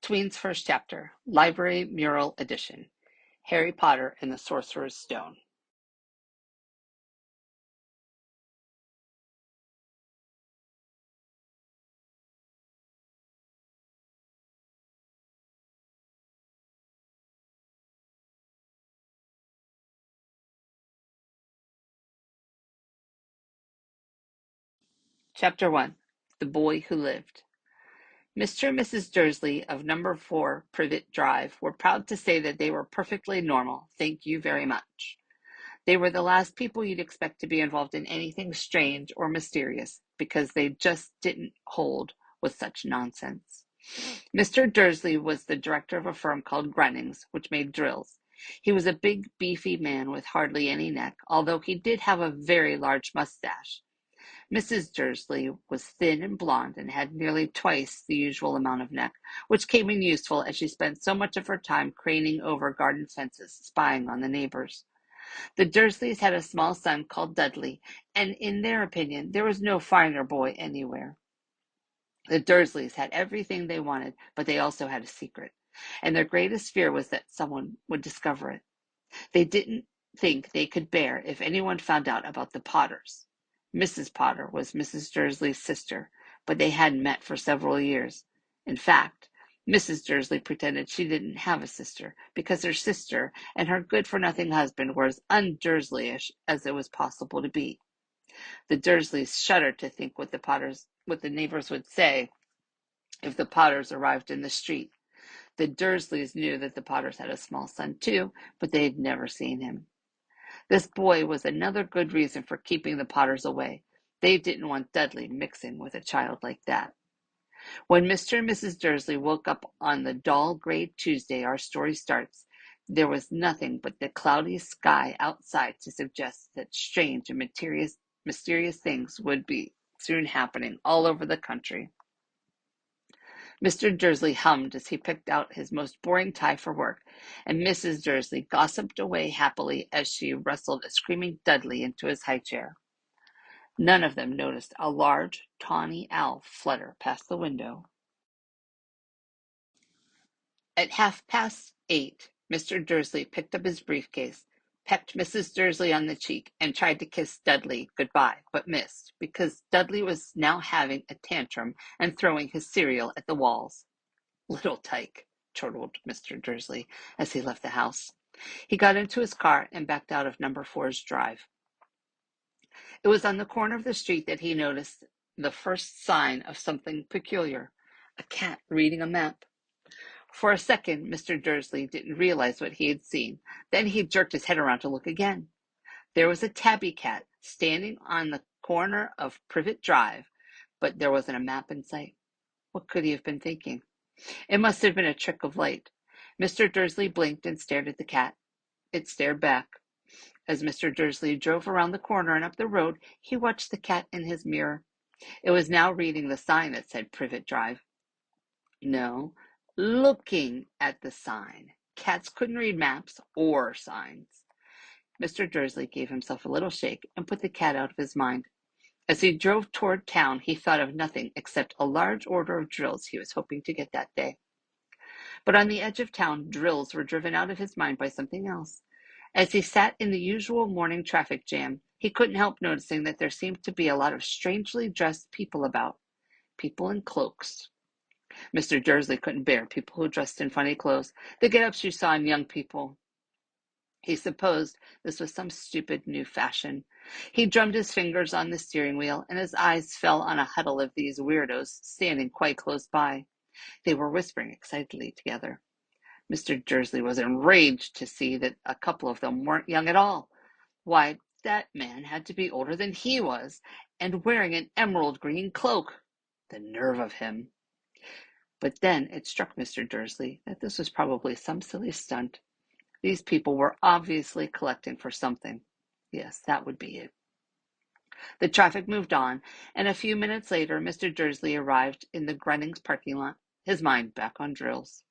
Tween's first chapter, Library Mural Edition, Harry Potter and the Sorcerer's Stone. Chapter 1, The Boy Who Lived. Mr. and Mrs. Dursley of number 4 Privet Drive were proud to say that they were perfectly normal, thank you very much. They were the last people you'd expect to be involved in anything strange or mysterious, because they just didn't hold with such nonsense. Mr. Dursley was the director of a firm called Grunnings, which made drills. He was a big, beefy man with hardly any neck, although he did have a very large mustache. Mrs. Dursley was thin and blonde and had nearly twice the usual amount of neck, which came in useful as she spent so much of her time craning over garden fences, spying on the neighbors. The Dursleys had a small son called Dudley, and in their opinion, there was no finer boy anywhere. The Dursleys had everything they wanted, but they also had a secret, and their greatest fear was that someone would discover it. They didn't think they could bear if anyone found out about the Potters. Mrs. Potter was Mrs. Dursley's sister, but they hadn't met for several years. In fact, Mrs. Dursley pretended she didn't have a sister, because her sister and her good-for-nothing husband were as un-Dursleyish as it was possible to be. The Dursleys shuddered to think what the neighbors would say if the Potters arrived in the street. The Dursleys knew that the Potters had a small son too, but they had never seen him. This boy was another good reason for keeping the Potters away. They didn't want Dudley mixing with a child like that. When Mr. and Mrs. Dursley woke up on the dull gray Tuesday our story starts, there was nothing but the cloudy sky outside to suggest that strange and mysterious things would be soon happening all over the country. Mr. Dursley hummed as he picked out his most boring tie for work, and Mrs. Dursley gossiped away happily as she wrestled a screaming Dudley into his high chair. None of them noticed a large, tawny owl flutter past the window. At 8:30, Mr. Dursley picked up his briefcase, pecked Mrs. Dursley on the cheek, and tried to kiss Dudley good-bye, but missed, because Dudley was now having a tantrum and throwing his cereal at the walls. "Little tyke," chortled Mr. Dursley as he left the house. He got into his car and backed out of number 4's drive. It was on the corner of the street that he noticed the first sign of something peculiar: a cat reading a map. For a second, Mr. Dursley didn't realize what he had seen. Then he jerked his head around to look again. There was a tabby cat standing on the corner of Privet Drive, but there wasn't a map in sight. What could he have been thinking? It must have been a trick of light. Mr. Dursley blinked and stared at the cat. It stared back. As Mr. Dursley drove around the corner and up the road, he watched the cat in his mirror. It was now reading the sign that said Privet Drive. No, looking at the sign. Cats couldn't read maps or signs. Mr. Dursley gave himself a little shake and put the cat out of his mind. As he drove toward town, he thought of nothing except a large order of drills he was hoping to get that day. But on the edge of town, drills were driven out of his mind by something else. As he sat in the usual morning traffic jam, he couldn't help noticing that there seemed to be a lot of strangely dressed people about. People in cloaks. Mr. Dursley couldn't bear people who dressed in funny clothes, the get-ups you saw in young people. He supposed this was some stupid new fashion. He drummed his fingers on the steering wheel, and his eyes fell on a huddle of these weirdos standing quite close by. They were whispering excitedly together. Mr. Dursley was enraged to see that a couple of them weren't young at all. Why, that man had to be older than he was, and wearing an emerald green cloak. The nerve of him! But then it struck Mr. Dursley that this was probably some silly stunt. These people were obviously collecting for something. Yes, that would be it. The traffic moved on, and a few minutes later Mr. Dursley arrived in the Grunnings parking lot, his mind back on drills.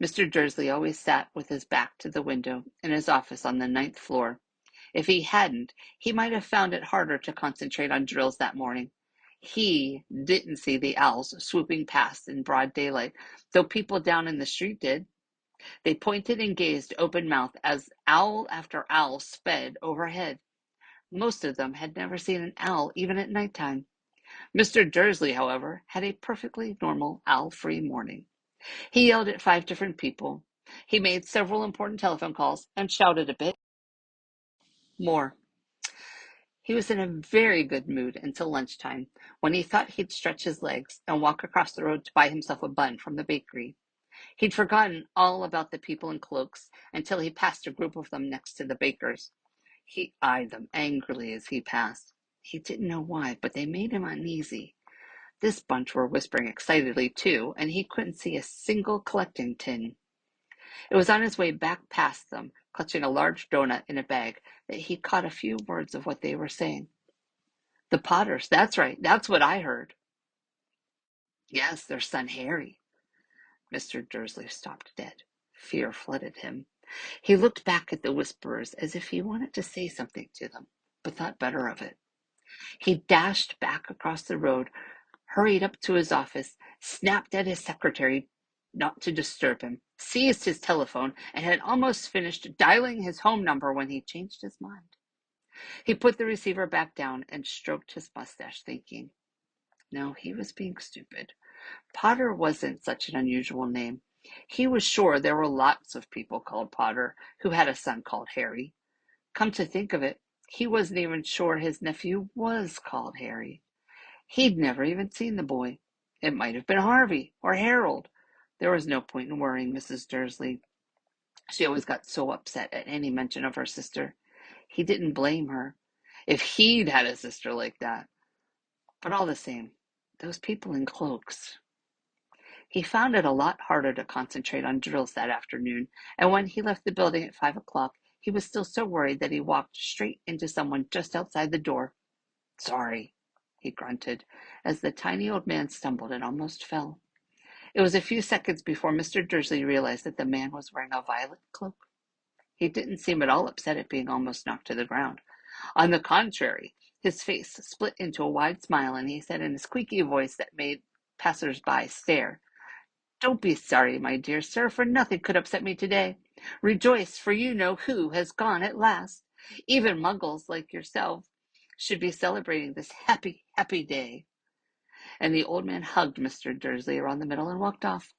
Mr. Dursley always sat with his back to the window in his office on the 9th floor. If he hadn't, he might have found it harder to concentrate on drills that morning. He didn't see the owls swooping past in broad daylight, though people down in the street did. They pointed and gazed open-mouthed as owl after owl sped overhead. Most of them had never seen an owl even at nighttime. Mr. Dursley, however, had a perfectly normal owl-free morning. He yelled at 5 different people. He made several important telephone calls and shouted a bit more. He was in a very good mood until lunchtime, when he thought he'd stretch his legs and walk across the road to buy himself a bun from the bakery. He'd forgotten all about the people in cloaks until he passed a group of them next to the baker's. He eyed them angrily as he passed. He didn't know why, but they made him uneasy. This bunch were whispering excitedly, too, and he couldn't see a single collecting tin. It was on his way back past them, clutching a large doughnut in a bag, that he caught a few words of what they were saying. The Potters, that's right, that's what I heard. Yes, their son Harry. Mr. Dursley stopped dead. Fear flooded him. He looked back at the whisperers as if he wanted to say something to them, but thought better of it. He dashed back across the road, hurried up to his office, snapped at his secretary not to disturb him, seized his telephone, and had almost finished dialing his home number when he changed his mind. He put the receiver back down and stroked his mustache, thinking, no, he was being stupid. Potter wasn't such an unusual name. He was sure there were lots of people called Potter who had a son called Harry. Come to think of it, he wasn't even sure his nephew was called Harry. He'd never even seen the boy. It might have been Harvey or Harold. There was no point in worrying Mrs. Dursley. She always got so upset at any mention of her sister. He didn't blame her. If he'd had a sister like that. But all the same, those people in cloaks. He found it a lot harder to concentrate on drills that afternoon, and when he left the building at 5 o'clock, he was still so worried that he walked straight into someone just outside the door. Sorry, he grunted, as the tiny old man stumbled and almost fell. It was a few seconds before Mr. Dursley realized that the man was wearing a violet cloak. He didn't seem at all upset at being almost knocked to the ground. On the contrary, his face split into a wide smile, and he said in a squeaky voice that made passers-by stare, don't be sorry, my dear sir, for nothing could upset me today. Rejoice, for you know who has gone at last. Even muggles like yourself should be celebrating this happy, happy day. And the old man hugged Mr. Dursley around the middle and walked off.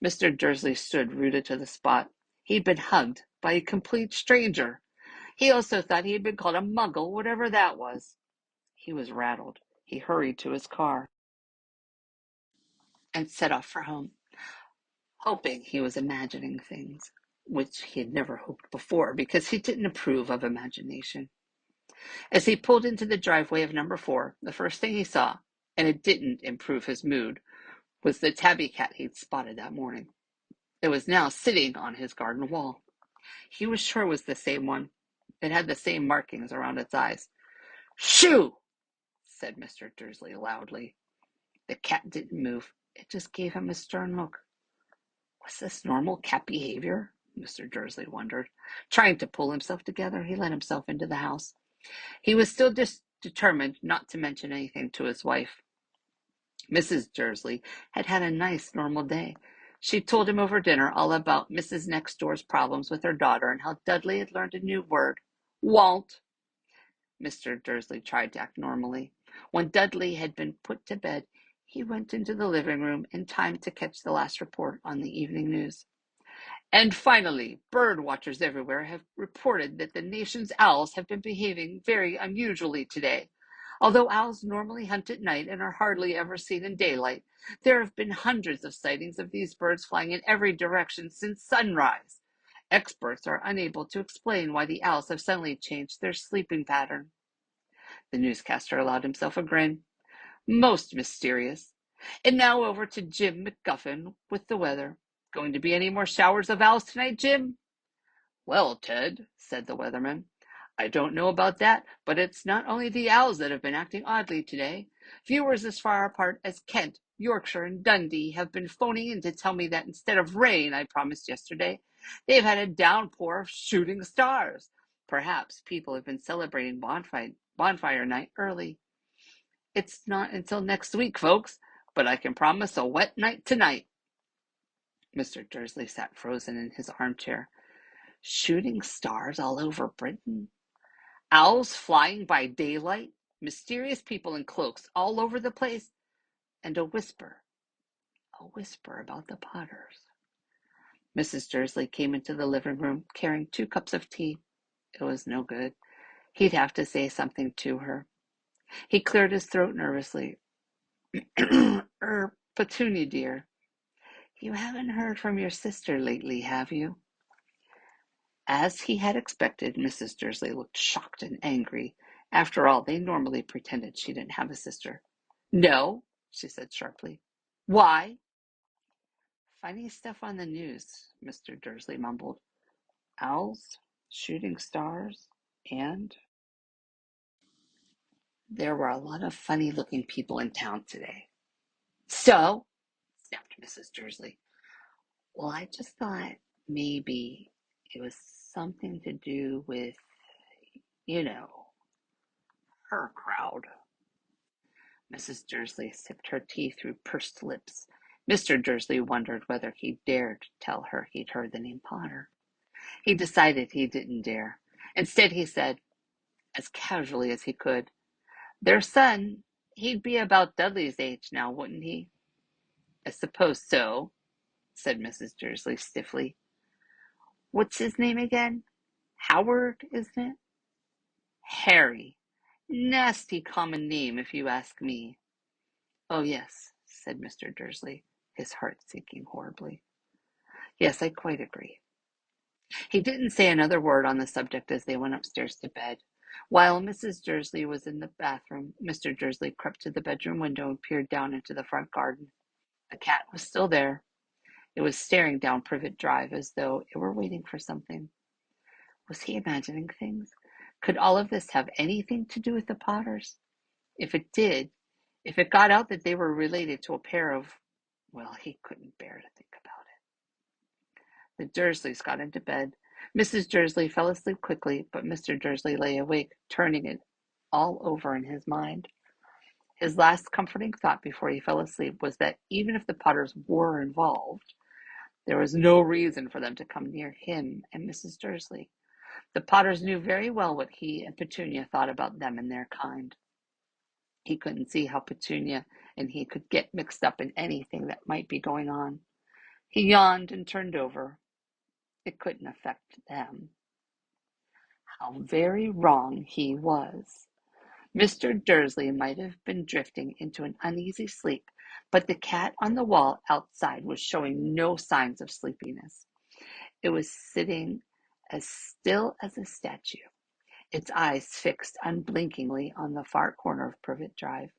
Mr. Dursley stood rooted to the spot. He'd been hugged by a complete stranger. He also thought he had been called a muggle, whatever that was. He was rattled. He hurried to his car and set off for home, hoping he was imagining things, which he had never hoped before because he didn't approve of imagination. As he pulled into the driveway of number 4, the first thing he saw, and it didn't improve his mood, was the tabby cat he'd spotted that morning. It was now sitting on his garden wall. He was sure it was the same one. It had the same markings around its eyes. Shoo! Said Mr. Dursley loudly. The cat didn't move. It just gave him a stern look. Was this normal cat behavior? Mr. Dursley wondered. Trying to pull himself together, he let himself into the house. He was still determined not to mention anything to his wife. Mrs. Dursley had had a nice, normal day. She told him over dinner all about Mrs. Next Door's problems with her daughter and how Dudley had learned a new word, won't. Mr. Dursley tried to act normally. When Dudley had been put to bed, he went into the living room in time to catch the last report on the evening news. And finally, bird watchers everywhere have reported that the nation's owls have been behaving very unusually today. Although owls normally hunt at night and are hardly ever seen in daylight, there have been hundreds of sightings of these birds flying in every direction since sunrise. Experts are unable to explain why the owls have suddenly changed their sleeping pattern. The newscaster allowed himself a grin. Most mysterious. And now over to Jim McGuffin with the weather. Going to be any more showers of owls tonight, Jim? Well, Ted, said the weatherman, I don't know about that, but it's not only the owls that have been acting oddly today. Viewers as far apart as Kent, Yorkshire, and Dundee have been phoning in to tell me that instead of rain I promised yesterday, they've had a downpour of shooting stars. Perhaps people have been celebrating bonfire night early. It's not until next week, folks, but I can promise a wet night tonight. Mr. Dursley sat frozen in his armchair. Shooting stars all over Britain? Owls flying by daylight? Mysterious people in cloaks all over the place? And a whisper about the Potters. Mrs. Dursley came into the living room carrying 2 cups of tea. It was no good. He'd have to say something to her. He cleared his throat nervously. Petunia, dear, you haven't heard from your sister lately, have you? As he had expected, Mrs. Dursley looked shocked and angry. After all, they normally pretended she didn't have a sister. No, she said sharply. Why? Funny stuff on the news, Mr. Dursley mumbled. Owls, shooting stars, and there were a lot of funny-looking people in town today. So, snapped Mrs. Dursley. Well, I just thought maybe it was something to do with, you know, her crowd. Mrs. Dursley sipped her tea through pursed lips. Mr. Dursley wondered whether he dared tell her he'd heard the name Potter. He decided he didn't dare. Instead, he said, as casually as he could, their son, he'd be about Dudley's age now, wouldn't he? I suppose so, said Mrs. Dursley stiffly. What's his name again? Howard, isn't it? Harry. Nasty common name, if you ask me. Oh, yes, said Mr. Dursley, his heart sinking horribly. Yes, I quite agree. He didn't say another word on the subject as they went upstairs to bed. While Mrs. Dursley was in the bathroom, Mr. Dursley crept to the bedroom window and peered down into the front garden. The cat was still there. It was staring down Privet Drive as though it were waiting for something. Was he imagining things? Could all of this have anything to do with the Potters? If it did, if it got out that they were related to a pair of, well, he couldn't bear to think about it. The Dursleys got into bed. Mrs. Dursley fell asleep quickly, but Mr. Dursley lay awake, turning it all over in his mind. His last comforting thought before he fell asleep was that even if the Potters were involved, there was no reason for them to come near him and Mrs. Dursley. The Potters knew very well what he and Petunia thought about them and their kind. He couldn't see how Petunia and he could get mixed up in anything that might be going on. He yawned and turned over. It couldn't affect them. How very wrong he was. Mr. Dursley might have been drifting into an uneasy sleep, but the cat on the wall outside was showing no signs of sleepiness. It was sitting as still as a statue, its eyes fixed unblinkingly on the far corner of Privet Drive.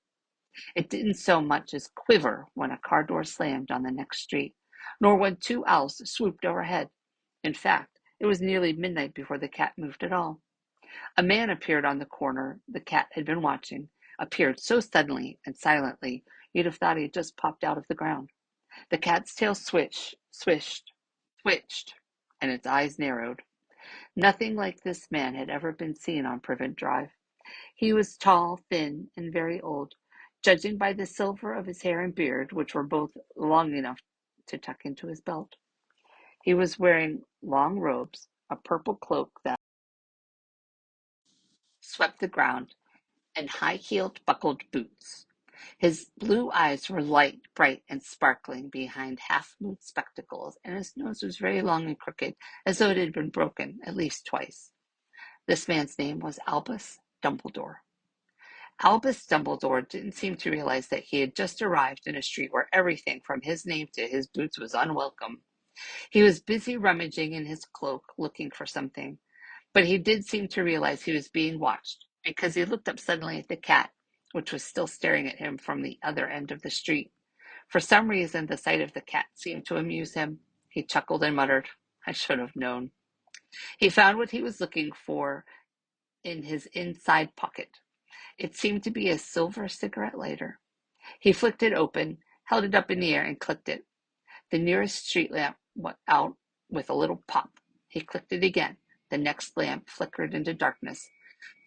It didn't so much as quiver when a car door slammed on the next street, nor when 2 owls swooped overhead. In fact, it was nearly midnight before the cat moved at all. A man appeared on the corner the cat had been watching, appeared so suddenly and silently you'd have thought he had just popped out of the ground. The cat's tail swished, twitched, and its eyes narrowed. Nothing like this man had ever been seen on Privet Drive. He was tall, thin, and very old, judging by the silver of his hair and beard, which were both long enough to tuck into his belt. He was wearing long robes, a purple cloak that swept the ground, and high-heeled buckled boots. His blue eyes were light, bright, and sparkling behind half-moon spectacles, and his nose was very long and crooked, as though it had been broken at least twice. This man's name was Albus Dumbledore. Albus Dumbledore didn't seem to realize that he had just arrived in a street where everything from his name to his boots was unwelcome. He was busy rummaging in his cloak, looking for something, but he did seem to realize he was being watched, because he looked up suddenly at the cat, which was still staring at him from the other end of the street. For some reason, the sight of the cat seemed to amuse him. He chuckled and muttered, I should have known. He found what he was looking for in his inside pocket. It seemed to be a silver cigarette lighter. He flicked it open, held it up in the air, and clicked it. The nearest street lamp went out with a little pop. He clicked it again. The next lamp flickered into darkness.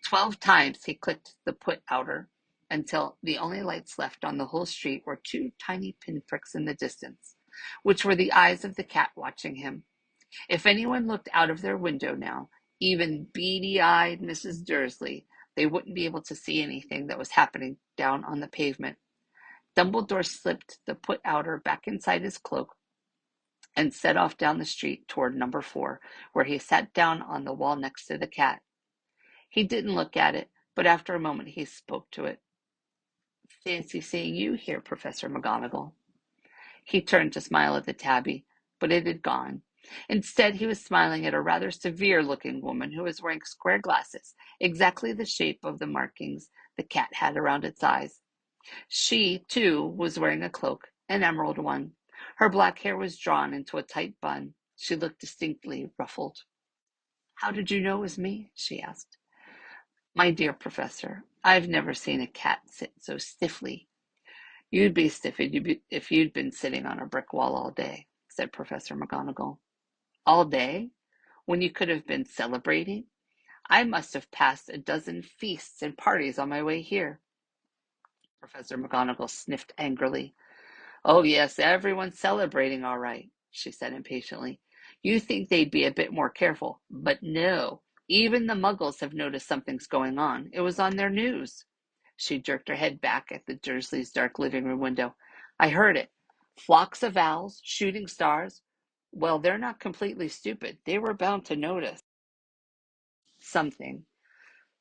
12 times he clicked the put-outer, until the only lights left on the whole street were two tiny pinpricks in the distance, which were the eyes of the cat watching him. If anyone looked out of their window now, even beady-eyed Mrs. Dursley, they wouldn't be able to see anything that was happening down on the pavement. Dumbledore slipped the put-outer back inside his cloak and set off down the street toward number 4, where he sat down on the wall next to the cat. He didn't look at it, but after a moment he spoke to it. "Fancy seeing you here, Professor McGonagall." He turned to smile at the tabby, but it had gone. Instead, he was smiling at a rather severe-looking woman who was wearing square glasses, exactly the shape of the markings the cat had around its eyes. She, too, was wearing a cloak, an emerald one. Her black hair was drawn into a tight bun. She looked distinctly ruffled. "How did you know it was me?" she asked. "My dear Professor, I've never seen a cat sit so stiffly." "You'd be stiff if you'd been sitting on a brick wall all day," said Professor McGonagall. "All day? When you could have been celebrating? I must have passed a dozen feasts and parties on my way here." Professor McGonagall sniffed angrily. "Oh, yes, everyone's celebrating all right," she said impatiently. "You think they'd be a bit more careful, but no. Even the Muggles have noticed something's going on. It was on their news." She jerked her head back at the Dursleys' dark living room window. "I heard it. Flocks of owls, shooting stars. Well, they're not completely stupid. They were bound to notice something.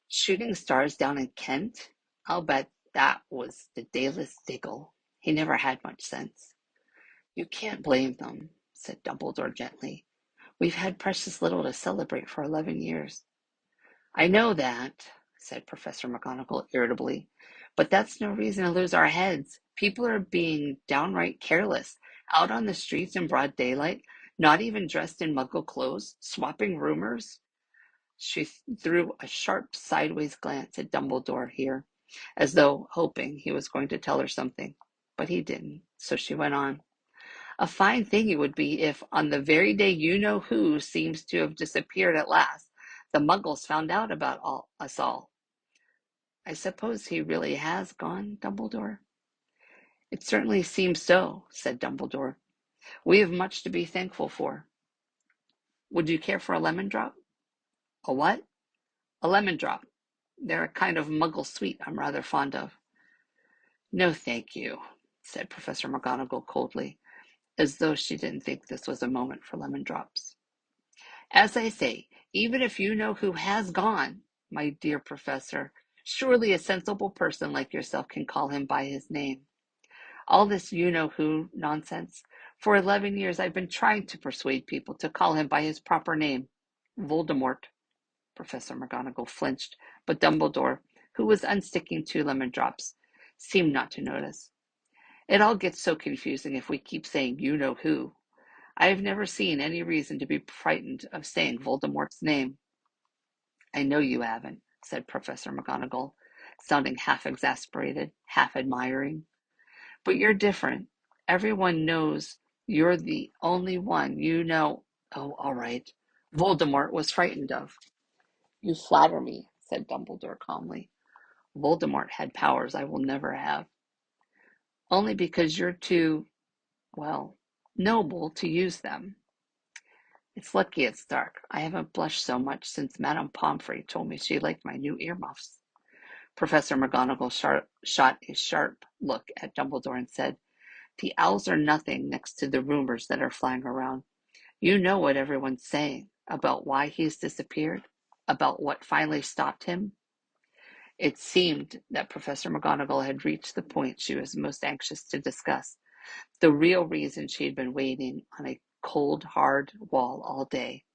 Shooting stars down in Kent? I'll bet that was the Daedalus Diggle. He never had much sense." "You can't blame them," said Dumbledore gently. "We've had precious little to celebrate for 11 years. "I know that," said Professor McGonagall irritably, "but that's no reason to lose our heads. People are being downright careless, out on the streets in broad daylight, not even dressed in Muggle clothes, swapping rumors." She threw a sharp sideways glance at Dumbledore here, as though hoping he was going to tell her something, but he didn't, so she went on. "A fine thing it would be if, on the very day you-know-who seems to have disappeared at last, the Muggles found out about us all." "I suppose he really has gone, Dumbledore?" "It certainly seems so," said Dumbledore. "We have much to be thankful for. Would you care for a lemon drop?" "A what?" "A lemon drop. They're a kind of Muggle sweet I'm rather fond of." "No, thank you," said Professor McGonagall coldly, as though she didn't think this was a moment for lemon drops. "As I say, even if you know who has gone, my dear Professor, surely a sensible person like yourself can call him by his name. All this you-know-who nonsense. For 11 years I've been trying to persuade people to call him by his proper name. Voldemort." Professor McGonagall flinched, but Dumbledore, who was unsticking 2 lemon drops, seemed not to notice. "It all gets so confusing if we keep saying you-know-who. I have never seen any reason to be frightened of saying Voldemort's name." "I know you haven't," said Professor McGonagall, sounding half exasperated, half admiring. "But you're different. Everyone knows you're the only one you know—" "Oh, all right. Voldemort was frightened of." "You flatter me," said Dumbledore calmly. "Voldemort had powers I will never have." "Only because you're too, well, noble to use them. It's lucky it's dark. I haven't blushed so much since Madame Pomfrey told me she liked my new earmuffs." Professor McGonagall shot a sharp look at Dumbledore and said, "The owls are nothing next to the rumors that are flying around. You know what everyone's saying about why he's disappeared, about what finally stopped him." It seemed that Professor McGonagall had reached the point she was most anxious to discuss, the real reason she had been waiting on a cold, hard wall all day.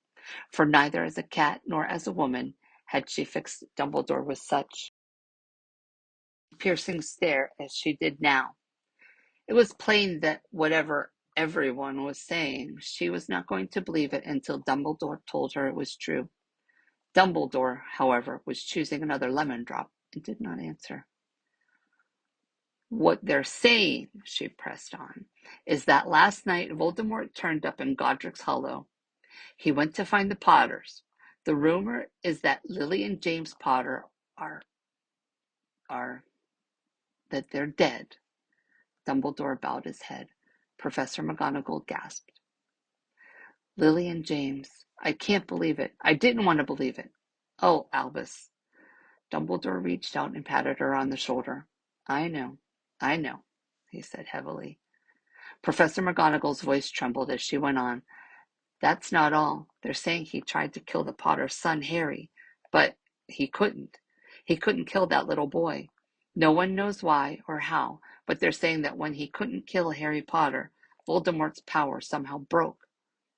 For neither as a cat nor as a woman had she fixed Dumbledore with such piercing stare as she did now. It was plain that whatever everyone was saying, she was not going to believe it until Dumbledore told her it was true. Dumbledore, however, was choosing another lemon drop and did not answer. "What they're saying," she pressed on, "is that last night Voldemort turned up in Godric's Hollow. He went to find the Potters. The rumor is that Lily and James Potter are that they're dead. Dumbledore bowed his head. Professor McGonagall gasped. Lily and James, I can't believe it. I didn't want to believe it. Oh, Albus. Dumbledore reached out and patted her on the shoulder. I know, he said heavily. Professor McGonagall's voice trembled as she went on. That's not all. They're saying he tried to kill the Potter's son, Harry, but he couldn't. He couldn't kill that little boy. No one knows why or how, but they're saying that when he couldn't kill Harry Potter, Voldemort's power somehow broke.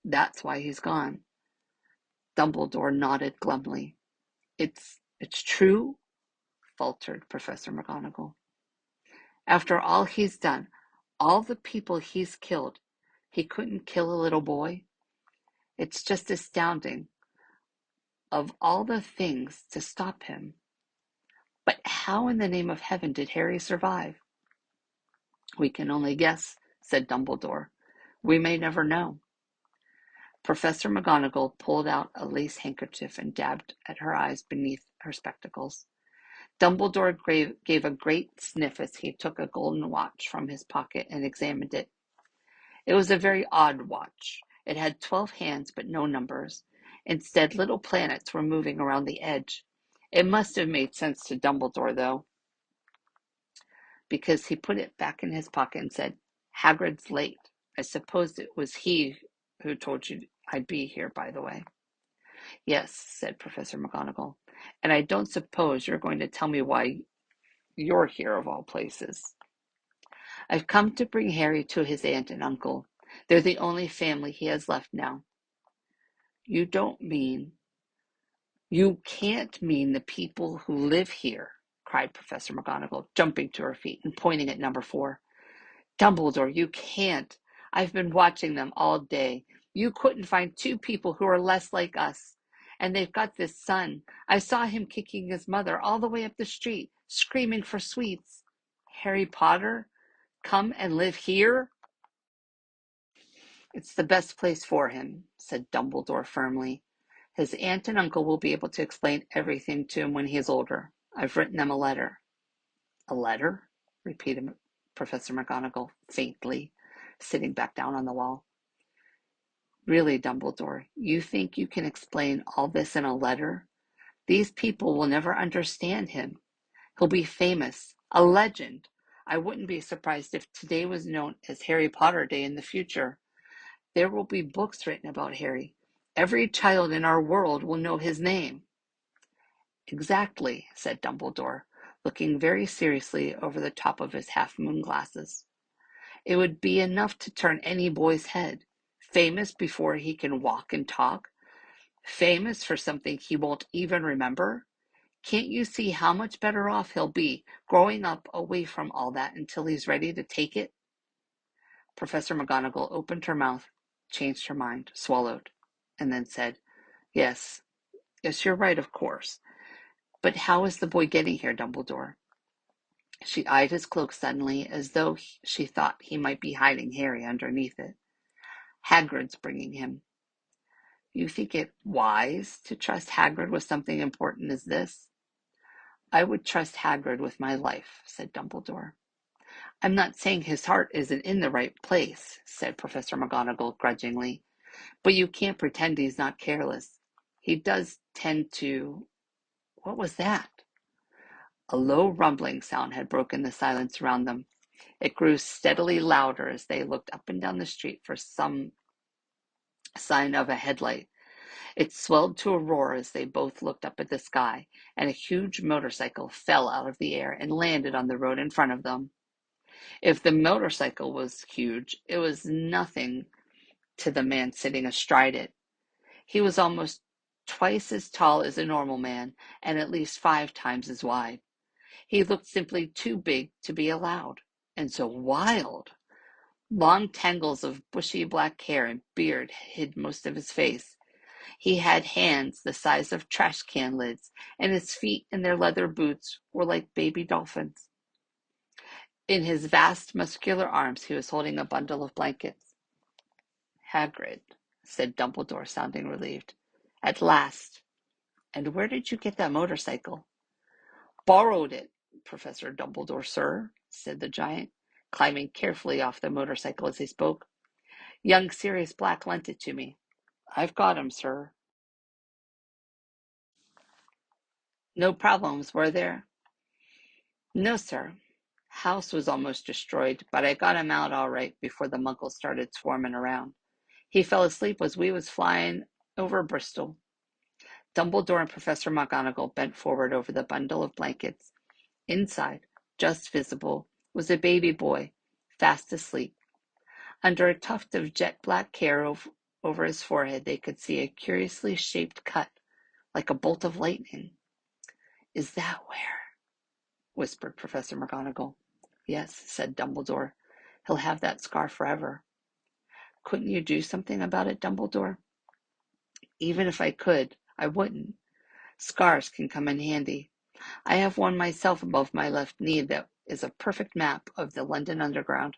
That's why he's gone. Dumbledore nodded glumly. It's true, faltered Professor McGonagall. After all he's done, all the people he's killed, he couldn't kill a little boy? It's just astounding. Of all the things to stop him. But how in the name of heaven did Harry survive? We can only guess, said Dumbledore. We may never know. Professor McGonagall pulled out a lace handkerchief and dabbed at her eyes beneath her spectacles. Dumbledore gave a great sniff as he took a golden watch from his pocket and examined it. It was a very odd watch. It had 12 hands but no numbers. Instead, little planets were moving around the edge. It must have made sense to Dumbledore, though, because he put it back in his pocket and said, Hagrid's late. I suppose it was he who told you I'd be here, by the way. Yes, said Professor McGonagall, and I don't suppose you're going to tell me why you're here of all places. I've come to bring Harry to his aunt and uncle. They're the only family he has left now. You can't mean the people who live here, cried Professor McGonagall, jumping to her feet and pointing at number 4. Dumbledore, you can't. I've been watching them all day. You couldn't find 2 people who are less like us. And they've got this son. I saw him kicking his mother all the way up the street, screaming for sweets. Harry Potter? Come and live here? It's the best place for him, said Dumbledore firmly. His aunt and uncle will be able to explain everything to him when he is older. I've written them a letter. A letter? Repeated Professor McGonagall faintly, sitting back down on the wall. Really, Dumbledore, you think you can explain all this in a letter? These people will never understand him. He'll be famous, a legend. I wouldn't be surprised if today was known as Harry Potter Day in the future. There will be books written about Harry. Every child in our world will know his name. Exactly, said Dumbledore, looking very seriously over the top of his half-moon glasses. It would be enough to turn any boy's head. Famous before he can walk and talk. Famous for something he won't even remember. Can't you see how much better off he'll be growing up away from all that until he's ready to take it? Professor McGonagall opened her mouth, changed her mind, swallowed, and then said, Yes, you're right, of course. But how is the boy getting here, Dumbledore? She eyed his cloak suddenly, as though she thought he might be hiding Harry underneath it. Hagrid's bringing him. You think it wise to trust Hagrid with something important as this? I would trust Hagrid with my life, said Dumbledore. I'm not saying his heart isn't in the right place, said Professor McGonagall grudgingly, but you can't pretend he's not careless. He does tend to... What was that? A low rumbling sound had broken the silence around them. It grew steadily louder as they looked up and down the street for some sign of a headlight. It swelled to a roar as they both looked up at the sky, and a huge motorcycle fell out of the air and landed on the road in front of them. If the motorcycle was huge, it was nothing to the man sitting astride it. He was almost twice as tall as a normal man, and at least 5 times as wide. He looked simply too big to be allowed, and so wild. Long tangles of bushy black hair and beard hid most of his face. He had hands the size of trash can lids, and his feet in their leather boots were like baby dolphins. In his vast muscular arms he was holding a bundle of blankets. Hagrid, said Dumbledore, sounding relieved. At last. And where did you get that motorcycle? Borrowed it, Professor Dumbledore, sir, said the giant, climbing carefully off the motorcycle as he spoke. Young Sirius Black lent it to me. I've got him, sir. No problems, were there? No, sir. House was almost destroyed, but I got him out all right before the muggles started swarming around. He fell asleep as we was flying over Bristol. Dumbledore and Professor McGonagall bent forward over the bundle of blankets. Inside, just visible, was a baby boy, fast asleep. Under a tuft of jet-black hair over his forehead, they could see a curiously shaped cut, like a bolt of lightning. Is that where? Whispered Professor McGonagall. Yes, said Dumbledore. He'll have that scar forever. Couldn't you do something about it, Dumbledore? Even if I could, I wouldn't. Scars can come in handy. I have one myself above my left knee that is a perfect map of the London Underground.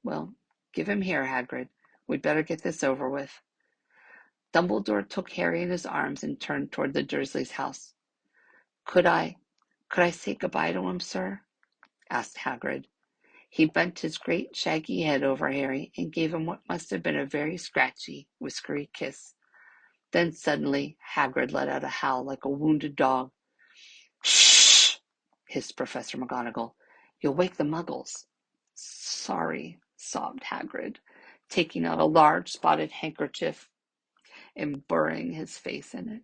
Well, give him here, Hagrid. We'd better get this over with. Dumbledore took Harry in his arms and turned toward the Dursleys' house. Could I say goodbye to him, sir? Asked Hagrid. He bent his great shaggy head over Harry and gave him what must have been a very scratchy, whiskery kiss. Then suddenly Hagrid let out a howl like a wounded dog. Shh! Hissed Professor McGonagall. You'll wake the muggles. Sorry, sobbed Hagrid, taking out a large spotted handkerchief and burying his face in it.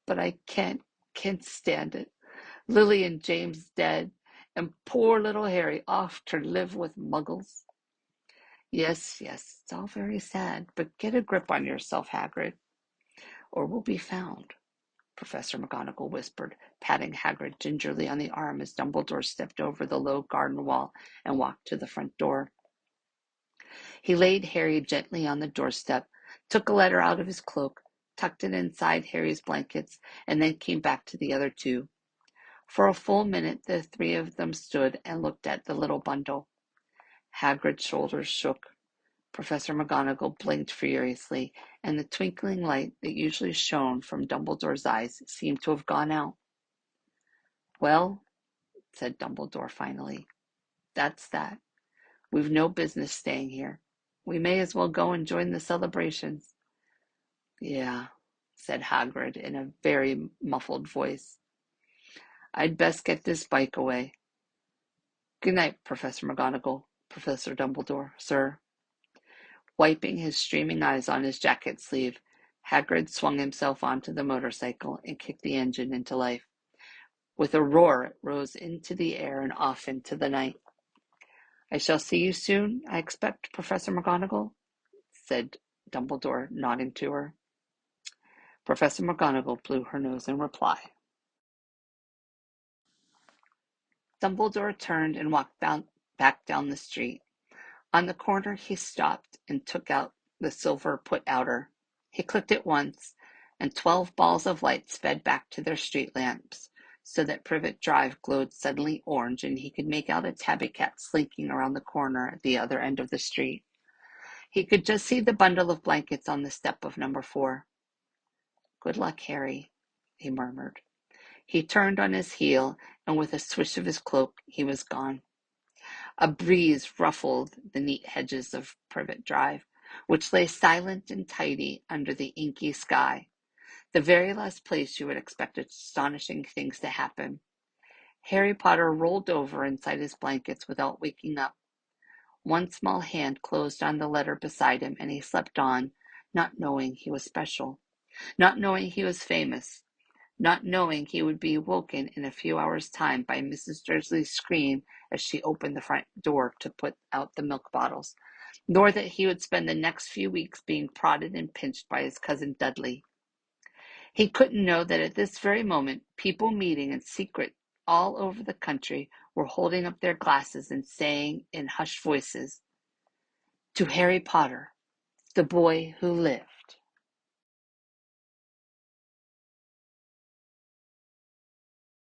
But I can't stand it. Lily and James dead, and poor little Harry off to live with muggles. Yes, it's all very sad, but get a grip on yourself, Hagrid, or we'll be found, Professor McGonagall whispered, patting Hagrid gingerly on the arm as Dumbledore stepped over the low garden wall and walked to the front door. He laid Harry gently on the doorstep, took a letter out of his cloak, tucked it inside Harry's blankets, and then came back to the other two. For a full minute the three of them stood and looked at the little bundle. Hagrid's shoulders shook. Professor McGonagall blinked furiously, and the twinkling light that usually shone from Dumbledore's eyes seemed to have gone out. Well, said Dumbledore finally, that's that. We've no business staying here. We may as well go and join the celebrations. Yeah, said Hagrid in a very muffled voice. I'd best get this bike away. Good night, Professor McGonagall, Professor Dumbledore, sir. Wiping his streaming eyes on his jacket sleeve, Hagrid swung himself onto the motorcycle and kicked the engine into life. With a roar, it rose into the air and off into the night. I shall see you soon, I expect, Professor McGonagall, said Dumbledore, nodding to her. Professor McGonagall blew her nose in reply. Dumbledore turned and walked back down the street. On the corner he stopped and took out the silver put-outer. He clicked it once, and 12 balls of light sped back to their street lamps, so that Privet Drive glowed suddenly orange, and he could make out a tabby cat slinking around the corner at the other end of the street. He could just see the bundle of blankets on the step of number 4. Good luck, Harry, he murmured. He turned on his heel, and with a swish of his cloak, he was gone. A breeze ruffled the neat hedges of Privet Drive, which lay silent and tidy under the inky sky, the very last place you would expect astonishing things to happen. Harry Potter rolled over inside his blankets without waking up. One small hand closed on the letter beside him, and he slept on, not knowing he was special, not knowing he was famous, not knowing he would be woken in a few hours' time by Mrs. Dursley's scream as she opened the front door to put out the milk bottles, nor that he would spend the next few weeks being prodded and pinched by his cousin Dudley. He couldn't know that at this very moment people meeting in secret all over the country were holding up their glasses and saying in hushed voices, "To Harry Potter, the boy who lived."